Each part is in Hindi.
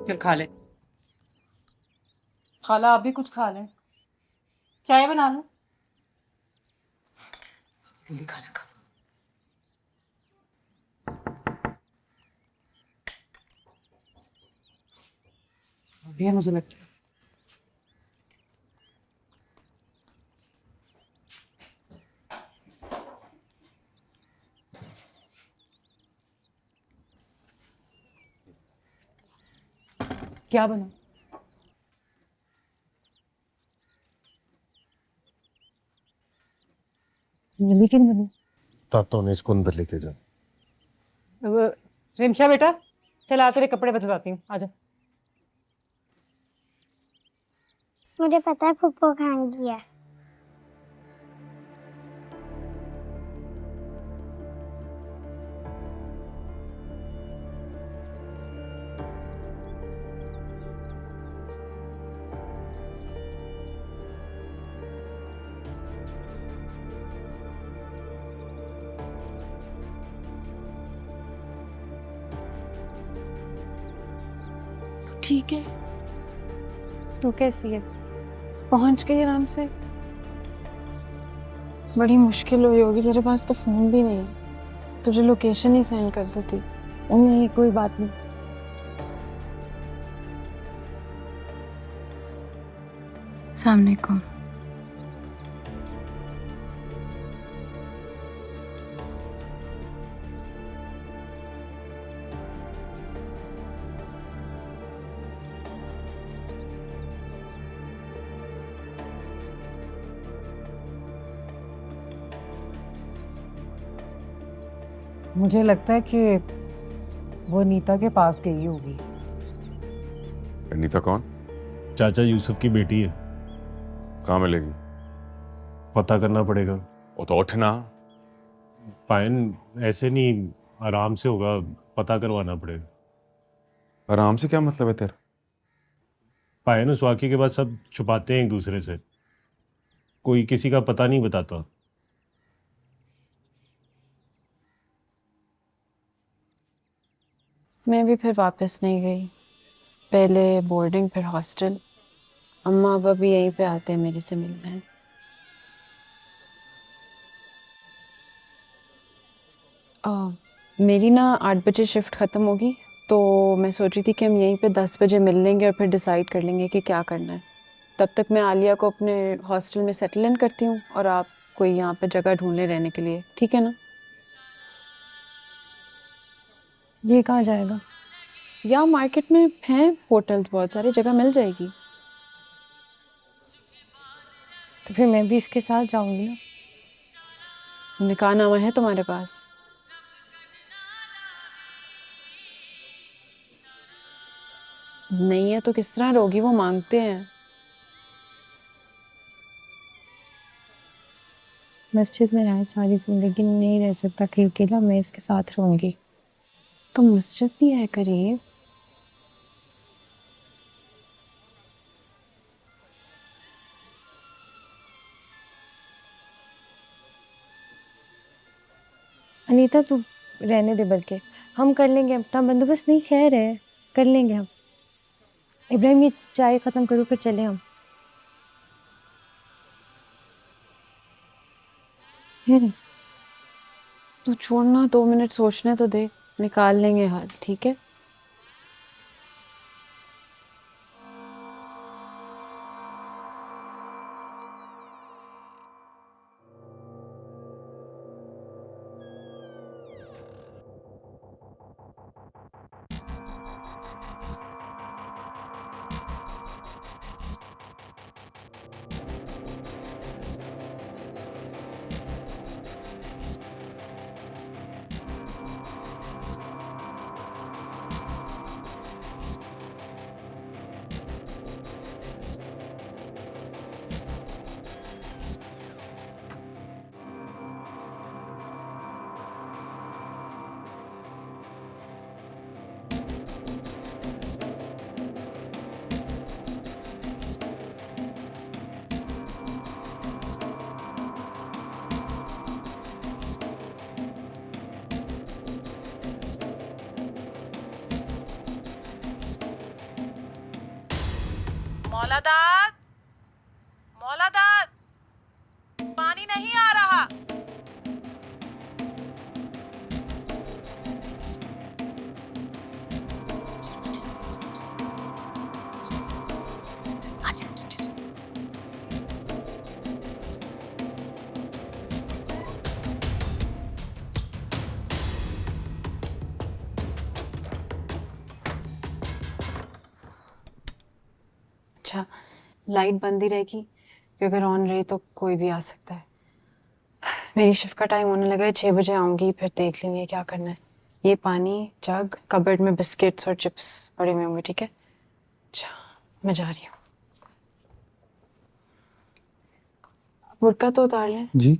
फिर खा ले। खाला आप भी कुछ खा लें, चाय बना लो। खाना खा। ये मुझे लगता है क्या बना। लेकिन बनी। तातो ने इसको अंदर लेके जा। रिमशा बेटा, चला तेरे कपड़े बदलवाती हूँ, आजा। मुझे पता है फुप्पो खाएंगी है। ठीक है, तू कैसी है? पहुंच गई आराम से। बड़ी मुश्किल हुई होगी, तेरे पास तो फोन भी नहीं है। तुझे लोकेशन ही सेंड कर देती। नहीं कोई बात नहीं। सामने को मुझे लगता है कि वो नीता के पास गई होगी। नीता कौन? चाचा यूसुफ की बेटी है। कहाँ मिलेगी? पता करना पड़ेगा। वो तो उठना। पायन ऐसे नहीं, आराम से होगा, पता करवाना पड़ेगा। आराम से क्या मतलब है तेरा? पायन उस वाक़े के बाद सब छुपाते हैं एक दूसरे से, कोई किसी का पता नहीं बताता। मैं भी फिर वापस नहीं गई। पहले बोर्डिंग, फिर हॉस्टल। अम्मा अब भी यहीं पे आते हैं मेरे से मिलने। मेरी ना 8 बजे शिफ्ट ख़त्म होगी, तो मैं सोच रही थी कि हम यहीं पे 10 बजे मिल लेंगे और फिर डिसाइड कर लेंगे कि क्या करना है। तब तक मैं आलिया को अपने हॉस्टल में सेटल इन करती हूँ और आप कोई यहाँ पे जगह ढूंढ ले रहने के लिए, ठीक है ना? ये कहाँ जाएगा? यहाँ मार्केट में हैं होटल्स, बहुत सारी जगह मिल जाएगी। तो फिर मैं भी इसके साथ जाऊंगी ना। निकाहनामा है तुम्हारे पास? नहीं है तो किस तरह रोगी, वो मांगते हैं। मस्जिद में रहा सारी जिंदगी, नहीं रह सकता कहीं अकेला, मैं इसके साथ रहूंगी। तो मस्जिद भी है करीब। अनीता तू रहने दे, बल्कि हम कर लेंगे अपना बंदोबस्त। नहीं खैर है, कर लेंगे हम। इब्राहिम ये चाय खत्म करो फिर चले हम। है तू छोड़ना, 2 मिनट सोचने तो दे, निकाल लेंगे हल, ठीक है? मौलादाद, मौलादाद, पानी नहीं आ रहा। अच्छा, लाइट बंद ही रहेगी क्योंकि अगर ऑन रही तो कोई भी आ सकता है। मेरी शिफ्ट का टाइम होने लगा है, 6 बजे आऊँगी, फिर देख लेंगे क्या करना है। ये पानी, जग, कबर्ड में बिस्किट्स और चिप्स पड़े हुए होंगे, ठीक है? अच्छा, मैं जा रही हूँ। बुर्का तो उतार लें। जी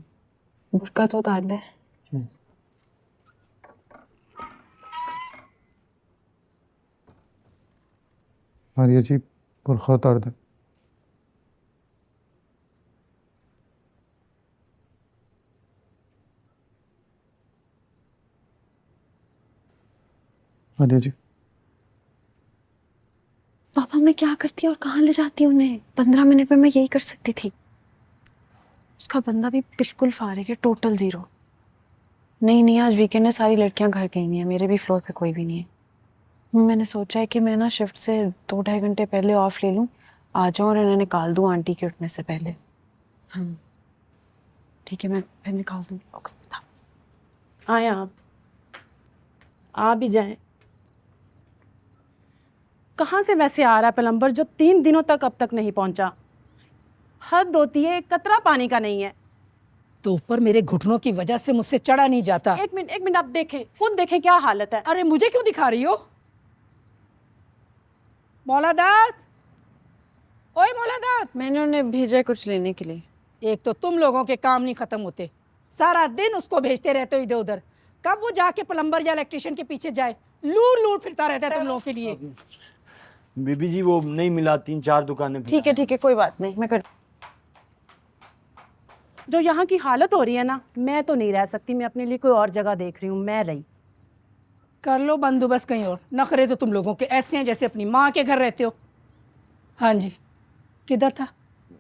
बुर्का तो उतार लें। मारिया जी बुरखा उतार दें। मारिया जी पापा मैं क्या करती और कहाँ ले जाती उन्हें? 15 मिनट में मैं यही कर सकती थी। उसका बंदा भी बिल्कुल फारिग है, टोटल जीरो। नहीं, आज वीकेंड है, सारी लड़कियां घर गई हैं, मेरे भी फ्लोर पे कोई भी नहीं है। मैंने सोचा है कि मैं ना शिफ्ट से 2-2.5 घंटे पहले ऑफ ले लूँ, आ जाऊँ और इन्हें निकाल दूँ आंटी के उठने से पहले। हाँ ठीक है, मैं फिर निकाल दूँ। ओके, आए आप भी जाएं। कहाँ से वैसे आ रहा है प्लम्बर जो 3 दिनों तक अब तक नहीं पहुंचा? हद होती है, एक कतरा पानी का नहीं है। तो ऊपर मेरे घुटनों की वजह से मुझसे चढ़ा नहीं जाता। एक मिनट आप देखें, खुद देखें क्या हालत है। अरे मुझे क्यों दिखा रही हो? मौलादाद, ओए मौलादाद, मैंने उन्हें भेजा है कुछ लेने के लिए। एक तो तुम लोगों के काम नहीं खत्म होते, सारा दिन उसको भेजते रहते हो इधर उधर। कब वो जाके प्लम्बर या इलेक्ट्रिशियन के पीछे जाए? लूर लूर फिरता रहता है तुम लोगों के लिए। बीबी जी वो नहीं मिला, 3-4 दुकानें। ठीक है, कोई बात नहीं, मैं कर। जो यहाँ की हालत हो रही है ना, मैं तो नहीं रह सकती। मैं अपने लिए कोई और जगह देख रही हूँ। मैं रही। कर लो बंदोबस्त कहीं और। नखरे तो तुम लोगों के ऐसे हैं जैसे अपनी माँ के घर रहते हो। हाँ जी, किधर था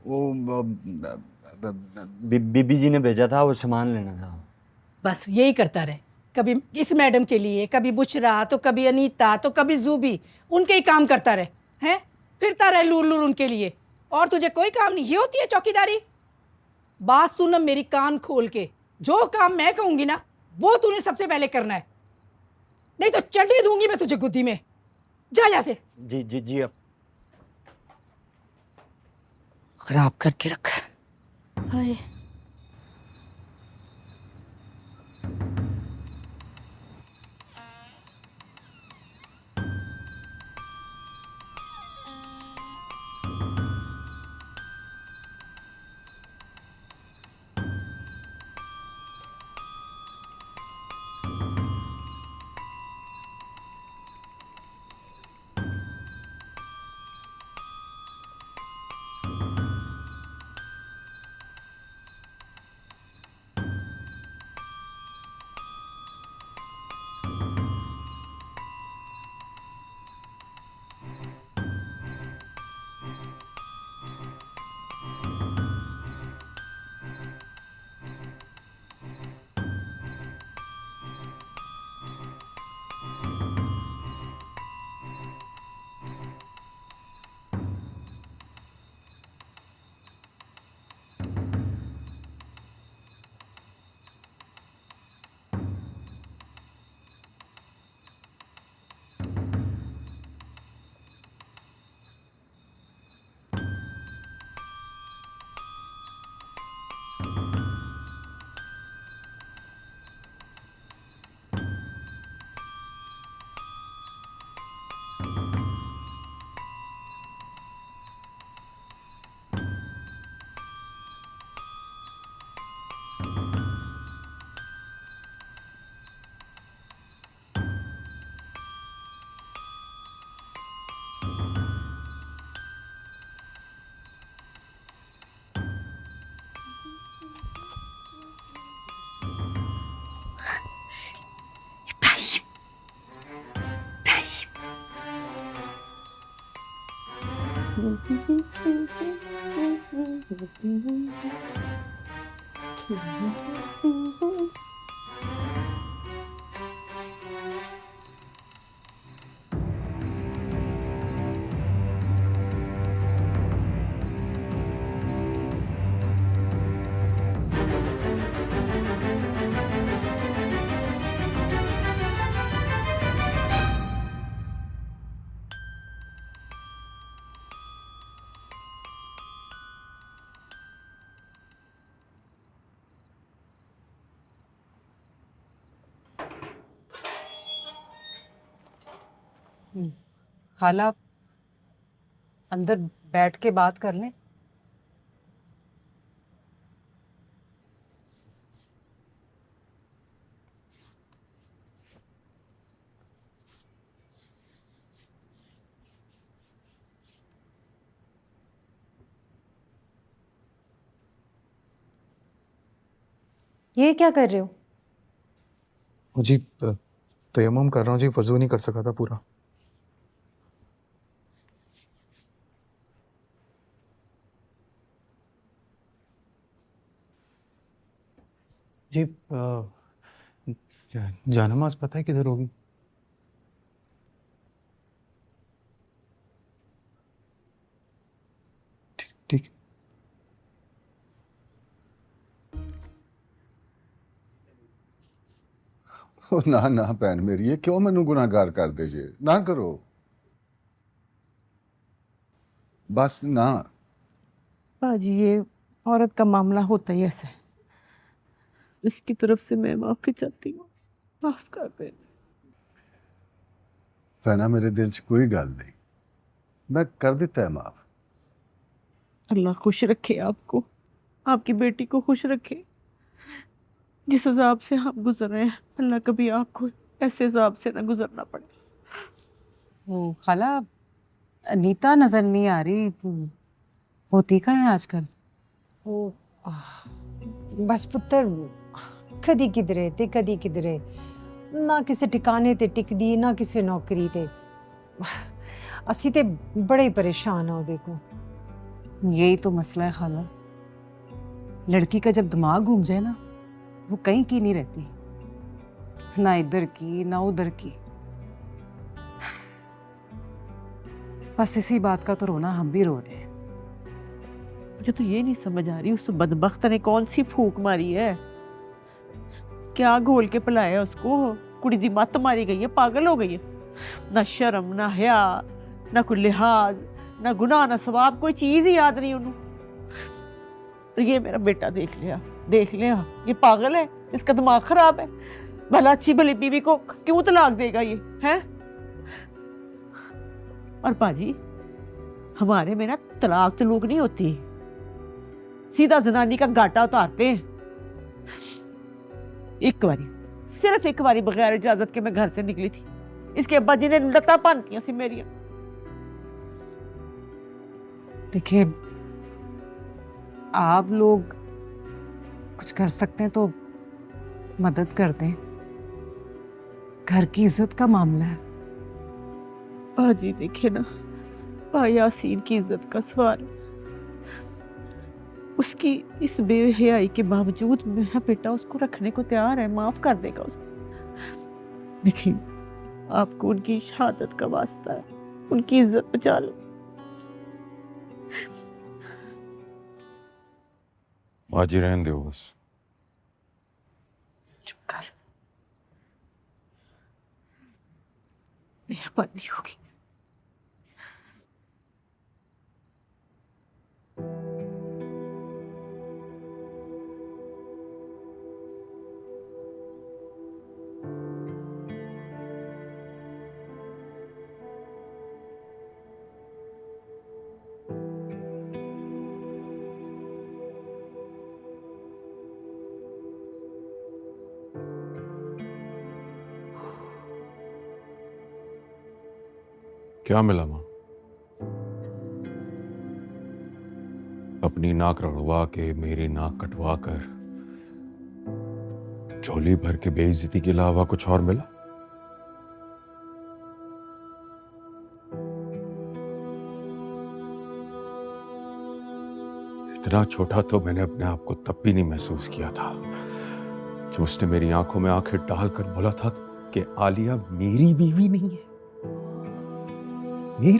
वो बीबी जी ने भेजा था, वो सामान लेना था। बस यही करता रहे, कभी इस मैडम के लिए, कभी बुशरा, तो कभी अनीता, तो कभी जूबी। उनके ही काम करता रहे, हैं? फिरता रहे लूर लूर उनके लिए। और तुझे कोई काम नहीं? ये होती है चौकीदारी? बात सुन अब मेरी, कान खोल के। जो काम मैं कहूंगी ना वो तूने सबसे पहले करना है, नहीं तो चढ़ी दूंगी मैं तुझे गुद्दी में। जा यहाँ से। जी अब खराब करके रखा। हाय, खाला अंदर बैठ के बात कर लें। ये क्या कर रहे हो? जी तयम्मुम कर रहा हूँ जी, वजू नहीं कर सका था पूरा। जी जानमाज पता है किधर होगी? ठीक ठीक। ना ना भैन मेरी, ये क्यों मैनू गुनाहगार कर दे जे? ना करो बस ना। बाजी ये औरत का मामला होता ही ऐसा है। इसकी तरफ से मैं माफी चाहती हूँ, माफ कर दे। भैना मेरे दिल च कोई गल नहीं, मैं कर दिता है माफ। अल्लाह खुश रखे आपको, आपकी बेटी को खुश रखे। जिस हिसाब से हम गुजर रहे हैं, अल्लाह कभी आपको ऐसे हिसाब से ना गुजरना पड़े। वो खाला अनीता नजर नहीं आ रही, होती कहाँ है आजकल? वो बस पुत्तर कदी किधरे ते कदी किधरे, ना किसी ठिकाने ते टिकदी ना किसी नौकरी ते। असी ते बड़े परेशान हो देखो। यही तो मसला है खाला, लड़की का जब दिमाग घूम जाए ना, वो कहीं की नहीं रहती, ना इधर की ना उधर की। बस इसी बात का तो रोना हम भी रो रहे हैं। मुझे तो ये नहीं समझ आ रही उस बदबख्त ने कौन सी फूक मारी है, क्या घोल के पिलाया उसको। कुड़ी दी मत मारी गई है, पागल हो गई है। ना शर्म ना हया ना कोई लिहाज ना गुनाह ना सवाब, कोई चीज ही याद नहीं उन्होंने। तो ये मेरा बेटा देख लिया ये पागल है, इसका दिमाग खराब है। भला अच्छी भली बीवी को क्यों तलाक देगा ये है? और बाजी हमारे में ना तलाक तलूक नहीं होती, सीधा जनानी का घाटा उतारते हैं। एक बारी, सिर्फ एक बारी बगैर इजाजत के मैं घर से निकली थी, इसके अब्बा जी ने लता पानतियां सी मेरी। देखिए आप लोग कुछ कर सकते हैं तो मदद कर दें, घर की इज्जत का मामला है। बाजी देखे ना, भाई यासीन की इज्जत का सवाल, उसकी इस बेहयाई के बावजूद मेरा बेटा उसको रखने को तैयार है, माफ कर देगा उसको। देखिए आपको उनकी शहादत का वास्ता है, उनकी इज्जत बचा लो। बाजी रहने दो बस। चुप कर, मेहरबानी होगी। क्या मिला मां? अपनी नाक रगड़वा के मेरी नाक कटवा कर झोली भर के बेइज्जती के अलावा कुछ और मिला? इतना छोटा तो मैंने अपने आप को तब भी नहीं महसूस किया था जब उसने मेरी आंखों में आंखें डालकर बोला था कि आलिया मेरी बीवी नहीं है, मेरी।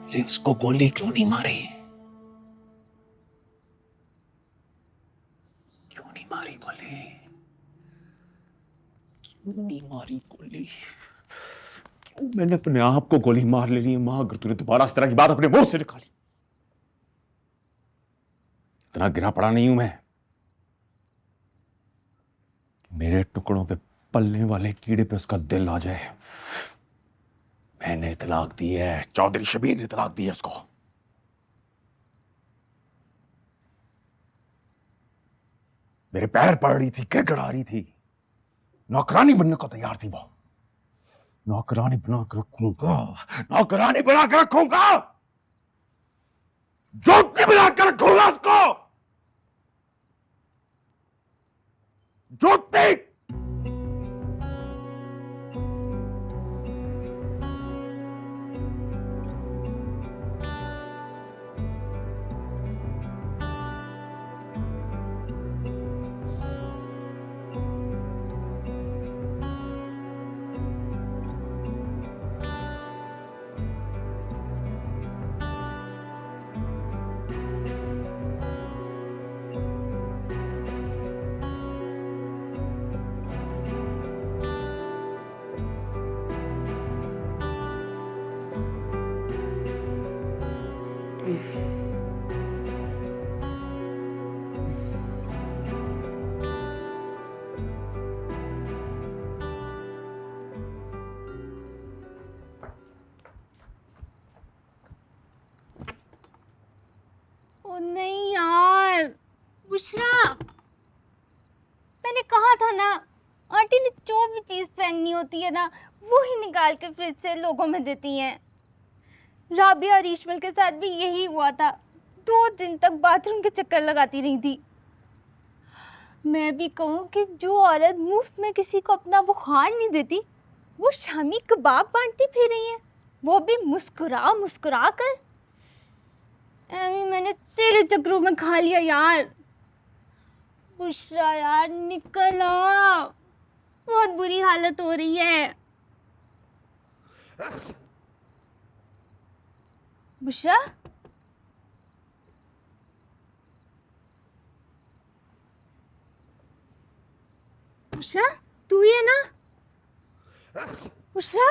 अरे उसको गोली क्यों नहीं मारी? क्यों नहीं मारी गोली? क्यों नहीं मारी गोली? क्यों मैंने अपने आप को गोली मार लेनी है? मां, अगर तूने दोबारा इस तरह की बात अपने मुंह से निकाली, इतना गिरा पड़ा नहीं हूं मैं। मेरे टुकड़ों पे पलने वाले कीड़े पे उसका दिल आ जाए। मैंने तलाक दी है, चौधरी शबीर ने तलाक दी है उसको। मेरे पैर पड़ रही थी, गिड़गिड़ा रही थी, नौकरानी बनने को तैयार थी वो। नौकरानी बना कर रखूंगा, नौकरानी बना कर रखूंगा, जोती बना कर रखूंगा उसको, जोती। ओ नहीं यार, बुशरा, मैंने कहा था ना, आंटी ने जो भी चीज़ फेंकनी होती है ना, वो ही निकाल के फ्रिज से लोगों में देती हैं। राबिया और ईशमल के साथ भी यही हुआ था। 2 दिन तक बाथरूम के चक्कर लगाती रही थी। मैं भी कहूँ कि जो औरत मुफ्त में किसी को अपना बुखार नहीं देती, वो शामी कबाब बांटती फिर रही है, वो भी मुस्कुरा मुस्कुरा कर। एमी, मैंने तेरे चक्करों में खा लिया यार। बुशरा यार, निकल आ, बहुत बुरी हालत हो रही है। बुशरा, बुशरा, तू ही है ना? Bushra,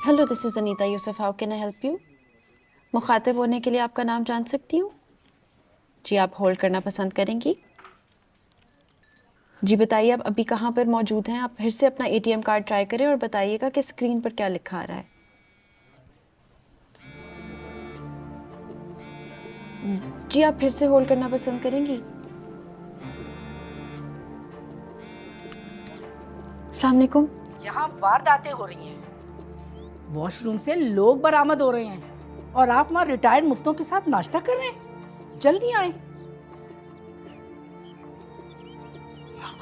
hello, this is Anita Yusuf. How can I help you? मुखातिब होने के लिए आपका नाम जान सकती हूँ? जी, आप होल्ड करना पसंद करेंगी? जी बताइए, आप अभी कहाँ पर मौजूद हैं? आप फिर से अपना एटीएम कार्ड ट्राई करें और बताइएगा कि स्क्रीन पर क्या लिखा आ रहा है। जी, आप फिर से होल्ड करना पसंद करेंगी? अस्सलाम वालेकुम। यहाँ वारदातें हो रही हैं, वॉशरूम से लोग बरामद हो रहे हैं और आप वहाँ रिटायर्ड मुफ्तों के साथ नाश्ता कर रहे हैं। जल्दी आए।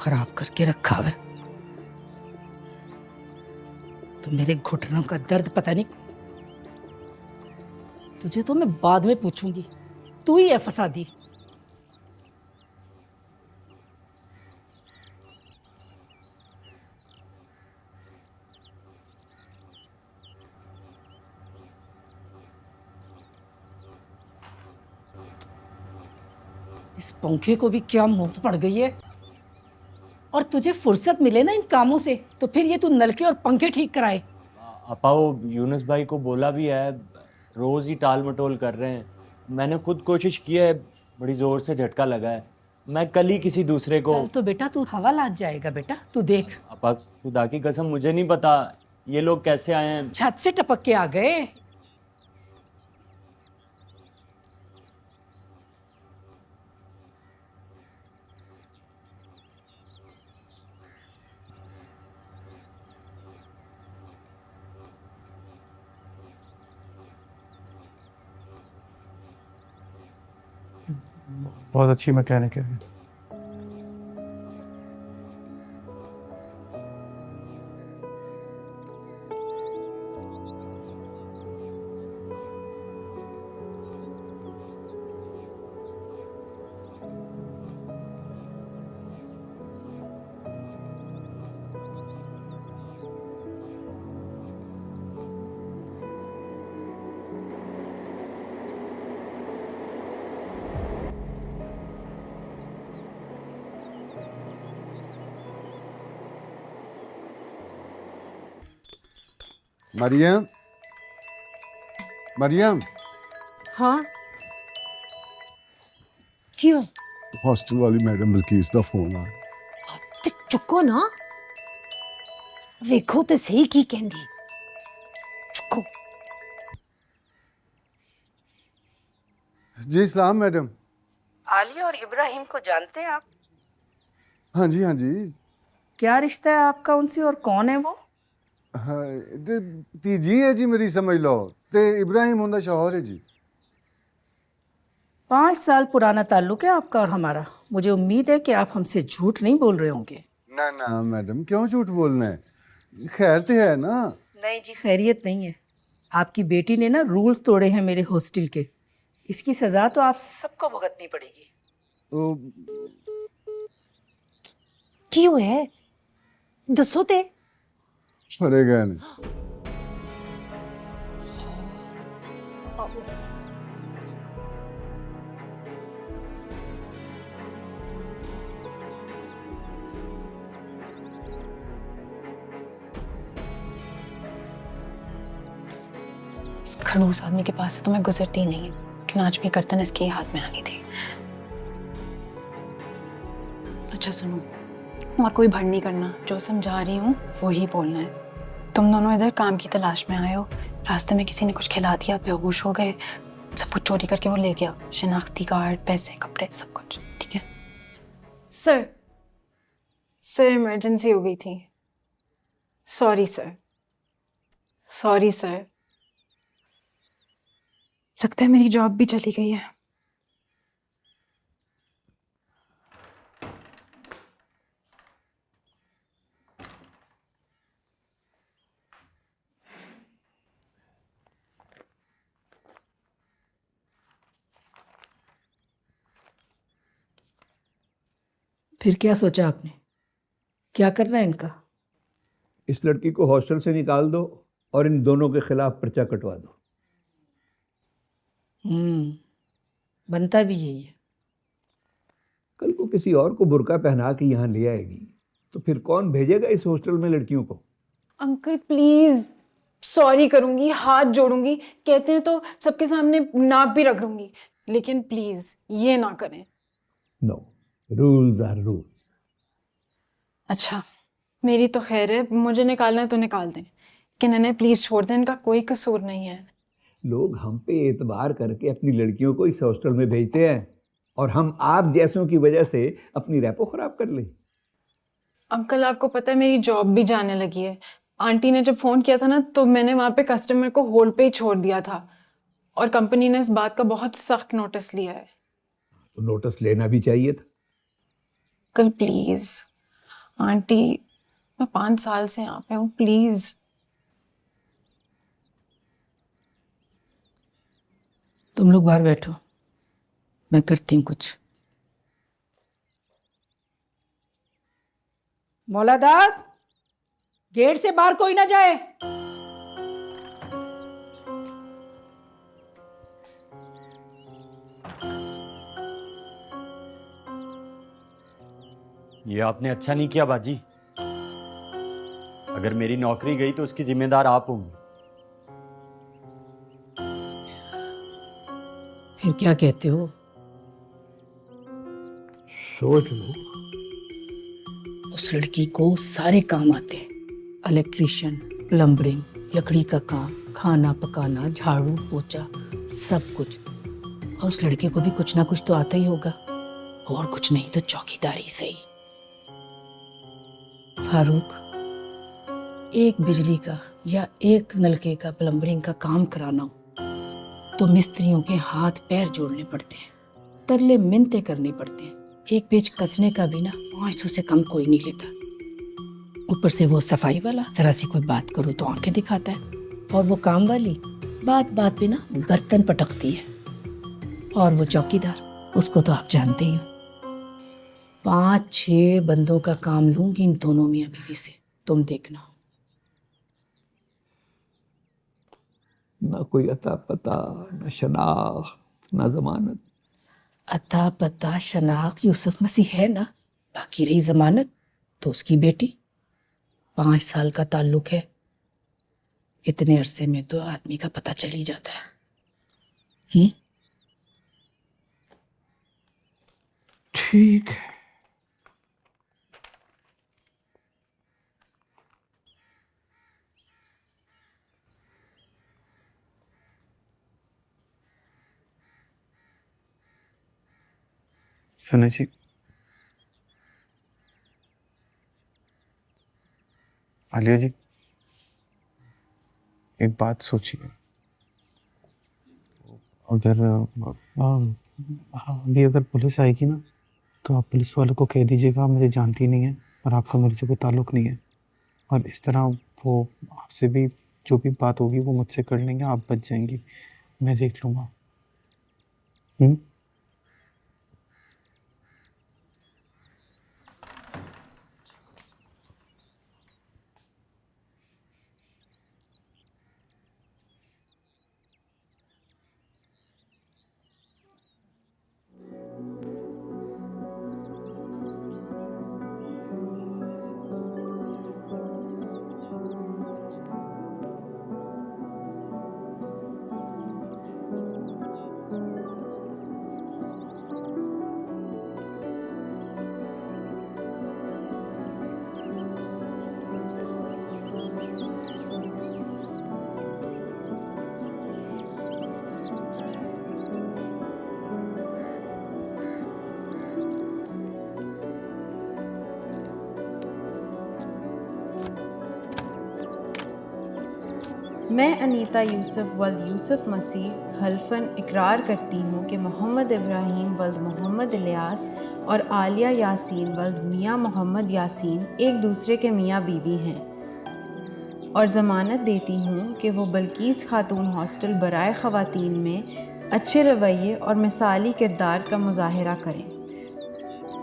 खराब करके रखा है तो मेरे घुटनों का दर्द पता नहीं। तुझे तो मैं बाद में पूछूंगी, तू ही है फसादी। इस पंखे को भी क्या मोट पड़ गई है। और तुझे फुर्सत मिले ना इन कामों से तो फिर ये तू नलके और पंखे ठीक कराए। अपा वो यूनुस भाई को बोला भी है, रोज ही टाल मटोल कर रहे हैं। मैंने खुद कोशिश की है, बड़ी जोर से झटका लगा है। मैं कल ही किसी दूसरे को। कल तो बेटा तू हवा लाद जाएगा बेटा, तू देख। अपा खुदा की कसम मुझे नहीं पता ये लोग कैसे आए हैं। छत से टपक के आ गए। बहुत अच्छी मैकेनिक है। मरियम, मरियम, हाँ क्यों? हॉस्टल वाली मैडम बल्कीस का फोन आ। ते चुको ना, वेखो ते सही की कहंदी। चुको। जी सलाम मैडम। आलिया और इब्राहिम को जानते हैं आप? हाँ जी, हाँ जी। क्या रिश्ता है आपका उनसे और कौन है वो? हाँ, तीजी है जी मेरी, समझ लो। ते इब्राहिम उनका शौहर है जी। 5 साल पुराना ताल्लुक है आपका और हमारा। मुझे उम्मीद है कि आप हमसे झूठ नहीं बोल रहे होंगे। ना ना मैडम, क्यों झूठ बोलना है, खैर तो है ना। नहीं जी, खैरियत नहीं है। आपकी बेटी ने ना रूल्स तोड़े हैं मेरे हॉस्टल के। इसकी सजा तो आप सबको भुगतनी पड़ेगी। तो क्यों है दसो ते। पड़ेगा नहीं। इस खड़ूस आदमी के पास से तो मैं गुजरती ही नहीं, लेकिन आज भी गर्दन इसके ही हाथ में आनी थी। अच्छा सुनो, और कोई भड़ नहीं करना, जो समझा रही हूँ वो ही बोलना है। तुम दोनों इधर काम की तलाश में आए हो, रास्ते में किसी ने कुछ खिला दिया, बेहोश हो गए, सब कुछ चोरी करके वो ले गया, शिनाख्ती कार्ड, पैसे, कपड़े, सब कुछ। ठीक है सर? सर इमरजेंसी हो गई थी। Sorry sir, sorry sir. लगता है मेरी जॉब भी चली गई है। फिर क्या सोचा आपने? क्या करना है इनका? इस लड़की को हॉस्टल से निकाल दो और इन दोनों के खिलाफ पर्चा कटवा दो। बनता भी यही है। कल को किसी और को बुर्का पहना के यहाँ ले आएगी तो फिर कौन भेजेगा इस हॉस्टल में लड़कियों को? अंकल प्लीज, सॉरी करूंगी, हाथ जोड़ूंगी, कहते हैं तो सबके सामने नाप भी रख लूंगी, लेकिन प्लीज ये ना करें। No, rules are rules. अच्छा मेरी तो खैर है, मुझे निकालना है तो निकाल दें, लेकिन इन्हें प्लीज छोड़ दें, इनका कोई कसूर नहीं है। लोग हम पे एतबार करके अपनी लड़कियों को इस हॉस्टल में भेजते हैं और हम आप जैसों की वजह से अपनी रैपो खराब कर लें। अंकल आपको पता है मेरी जॉब भी जाने लगी है। आंटी ने जब फोन किया था ना तो मैंने वहां पे कस्टमर को होल्ड पे ही छोड़ दिया था, और कंपनी ने इस बात का बहुत सख्त नोटिस लिया है। तो नोटिस लेना भी चाहिए था। अंकल प्लीज, आंटी मैं 5 साल से यहाँ पे हूँ, प्लीज। तुम लोग बाहर बैठो, मैं करती हूँ कुछ। मौलादार, गेट से बाहर कोई ना जाए। ये आपने अच्छा नहीं किया बाजी। अगर मेरी नौकरी गई तो उसकी जिम्मेदार आप होंगे। फिर क्या कहते हो? सोच लो। उस लड़की को सारे काम आते हैं, इलेक्ट्रिशियन, प्लम्बरिंग, लकड़ी का काम, खाना पकाना, झाड़ू पोछा, सब कुछ। और उस लड़के को भी कुछ ना कुछ तो आता ही होगा, और कुछ नहीं तो चौकीदारी सही। फारूक, एक बिजली का या एक नलके का प्लम्बरिंग का काम कराना हो तो मिस्त्रियों के हाथ पैर जोड़ने पड़ते हैं, तरले मिन्नतें करनी पड़ते हैं। एक पेच कसने का भी ना 500 से कम कोई नहीं लेता। ऊपर से वो सफाई वाला जरा सी कोई बात करो तो आंखें दिखाता है, और वो काम वाली बात बात पे ना बर्तन पटकती है। और वो चौकीदार, उसको तो आप जानते ही हो। 5-6 बंदों का काम लूंगी इन दोनों मियां बीवी से, तुम देखना। ना कोई अता पता, ना शनाख्त, ना जमानत। अता पता शनाख्त यूसुफ मसीह है ना, बाकी रही जमानत तो उसकी बेटी। 5 साल का ताल्लुक है, इतने अरसे में तो आदमी का पता चल ही जाता है। ठीक है। सुनो जी, आलिया जी, एक बात सोचिए। अगर अभी अगर पुलिस आएगी ना, तो आप पुलिस वालों को कह दीजिएगा आप मुझे जानती नहीं है और आपका मेरे से कोई ताल्लुक नहीं है। और इस तरह वो आपसे भी जो भी बात होगी वो मुझसे कर लेंगे, आप बच जाएंगी, मैं देख लूँगा। मैं अनीता यूसुफ वल्द यूसुफ मसीह हल्फन इकरार करती हूँ कि मोहम्मद इब्राहीम वल्द मोहम्मद इलियास और आलिया यासीन वल्द मियाँ मोहम्मद यासीन एक दूसरे के मियाँ बीवी हैं, और ज़मानत देती हूँ कि वो बल्कीस खातून हॉस्टल बराए ख़वातीन में अच्छे रवैये और मिसाली किरदार का मुजाहरा करें,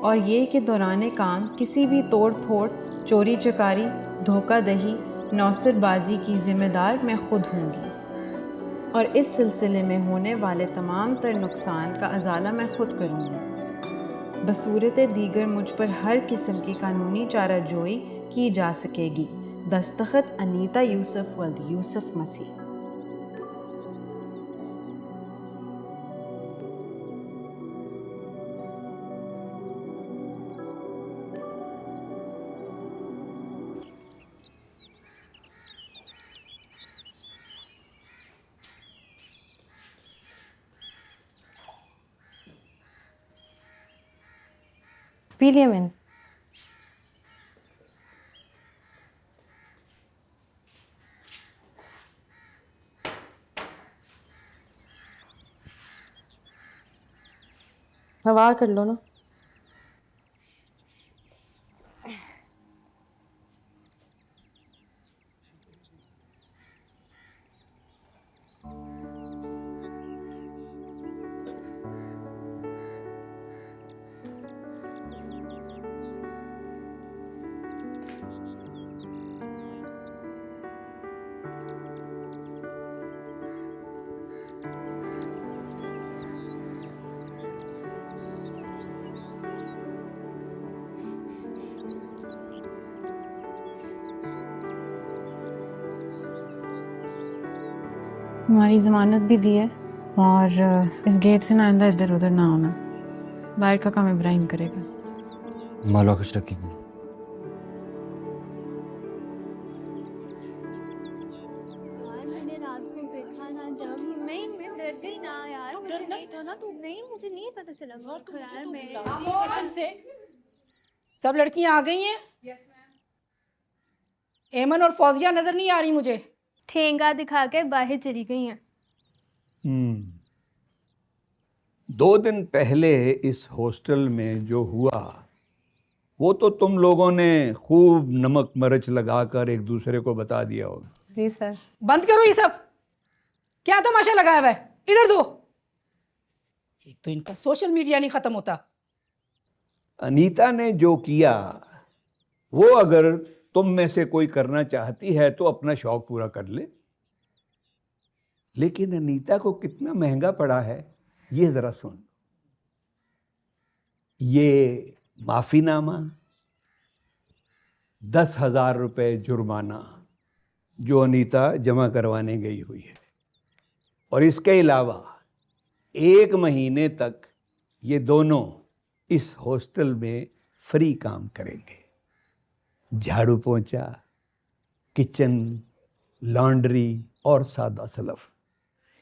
और ये कि दौरान काम किसी भी तोड़ फोड़, चोरी चकारी, धोखा दही, नौसरबाजी की ज़िम्मेदार मैं खुद होंगी, और इस सिलसिले में होने वाले तमाम तर नुकसान का अजाला मैं खुद करूँगी। बसूरत दीगर मुझ पर हर किस्म की कानूनी चाराजोई की जा सकेगी। दस्तखत अनीता यूसुफ वल्द यूसुफ मसीह। पी लिया मैंने। हवा कर लो ना। तुम्हारी ज़मानत भी दी है और इस गेट से ना आइंदा इधर उधर ना होना। बाहर का काम इब्राहिम करेगा। माला खुश रखी। मैंने रात को देखा ना जब मैं डर गई ना यार, मुझे नहीं था ना, तू नहीं, मुझे नहीं पता चला यार। मैं सब लड़कियां आ गई हैं? एमन और फौजिया नजर नहीं आ रही मुझे। ठेंगा दिखा के बाहर चली गई हैं। 2 दिन पहले इस हॉस्टल में जो हुआ वो तो तुम लोगों ने खूब नमक मिर्च लगाकर एक दूसरे को बता दिया होगा। जी सर। बंद करो ये सब, क्या तमाशा लगाया हुआ है? इधर दो। एक तो इनका सोशल मीडिया नहीं खत्म होता। अनीता ने जो किया वो अगर तुम में से कोई करना चाहती है तो अपना शौक पूरा कर ले, लेकिन अनीता को कितना महंगा पड़ा है ये जरा सुन। ये माफीनामा, 10,000 रुपए जुर्माना जो अनीता जमा करवाने गई हुई है, और इसके अलावा 1 महीने तक ये दोनों इस हॉस्टल में फ्री काम करेंगे। झाड़ू पोंछा, किचन, लॉन्ड्री और सादा सलफ।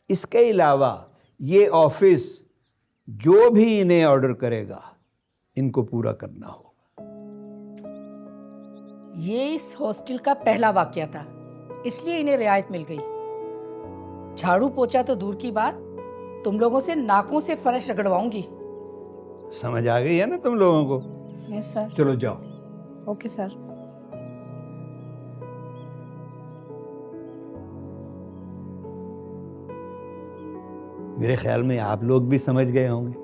इसके अलावा ये ऑफिस जो भी इन्हें ऑर्डर करेगा इनको पूरा करना होगा। ये इस हॉस्टल का पहला वाकया था, इसलिए इन्हें रियायत मिल गई। झाड़ू पोछा तो दूर की बात, तुम लोगों से नाकों से फर्श रगड़वाऊंगी। समझ आ गई है ना तुम लोगों को? Yes sir. चलो जाओ। Okay sir. मेरे ख्याल में आप लोग भी समझ गए होंगे।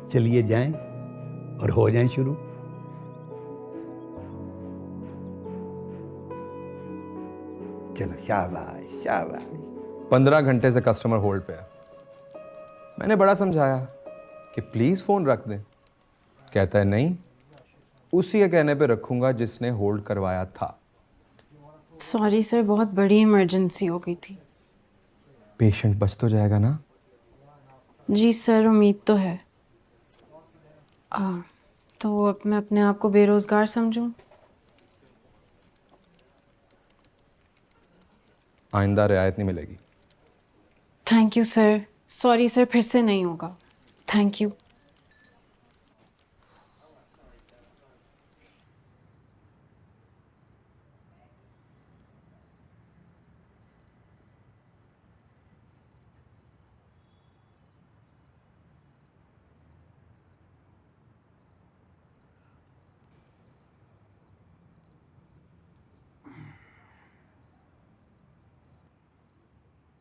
चलिए जाएं और हो जाएं शुरू। चलो शाबाश शाबाश। 15 घंटे से कस्टमर होल्ड पे है। मैंने बड़ा समझाया कि प्लीज फोन रख दें, कहता है नहीं, उसी के कहने पे रखूंगा जिसने होल्ड करवाया था। सॉरी सर, बहुत बड़ी इमरजेंसी हो गई थी। पेशेंट बच तो जाएगा ना? जी सर, उम्मीद तो है। तो अब मैं अपने आप को बेरोजगार समझूं? आइंदा रियायत नहीं मिलेगी। Thank you sir. Sorry sir, फिर से नहीं होगा। Thank you.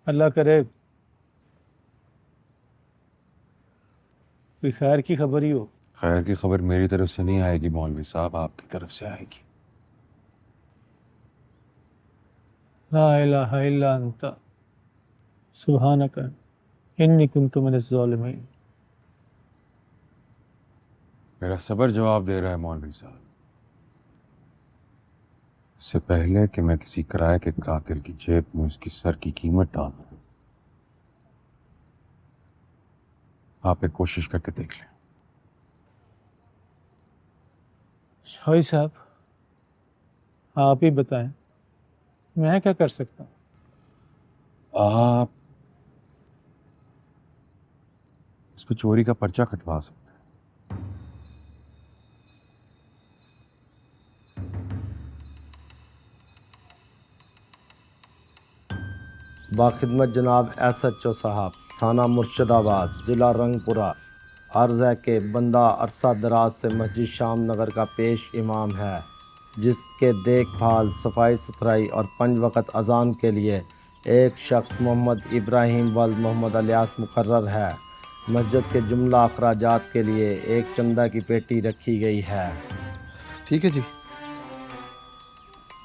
अल्लाह करे कोई खैर की खबर ही हो। खैर की खबर मेरी तरफ से नहीं आएगी मौलवी साहब, आपकी तरफ से आएगी। ला इलाहा इल्ला अंता सुब्हानका इन्नी कुन्तु मिनज़ ज़ालिमीन। मेरा सब्र जवाब दे रहा है मौलवी साहब। इससे पहले कि मैं किसी किराए के कातिल की जेब में उसकी सर की कीमत डाल दूं, आप एक कोशिश करके देख लें। भाई साहब, आप ही बताएं, मैं क्या कर सकता हूँ? आप इस पर चोरी का पर्चा कटवा सकते हैं। बाखिदमत जनाब SHO साहब, थाना मुर्शिदाबाद, ज़िला रंगपुरा। अर्ज़ है कि बंदा अरसा दराज से मस्जिद शाम नगर का पेश इमाम है, जिसके देखभाल, सफाई सुथराई और 5 वक़्त अज़ान के लिए एक शख्स मोहम्मद इब्राहिम वल्द मोहम्मद अलियास मुकर्रर है। मस्जिद के जुमला अखराजात के लिए एक चंदा की पेटी रखी गई है। ठीक है जी।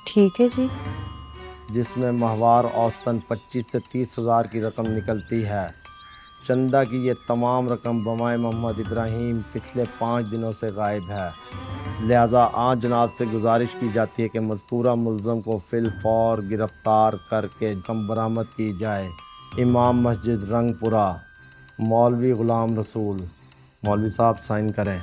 ठीक है जी। जिसमें माहवार औसतन 25 से 30 हज़ार की रकम निकलती है। चंदा की ये तमाम रकम बमाए मोहम्मद इब्राहिम पिछले 5 दिनों से गायब है। लिहाजा आज जनाब से गुजारिश की जाती है कि मज़कूरा मुल्ज़म को फिलफौर गिरफ़्तार करके रकम बरामद की जाए। इमाम मस्जिद रंगपुरा, मौलवी ग़ुलाम रसूल। मौलवी साहब साइन करें।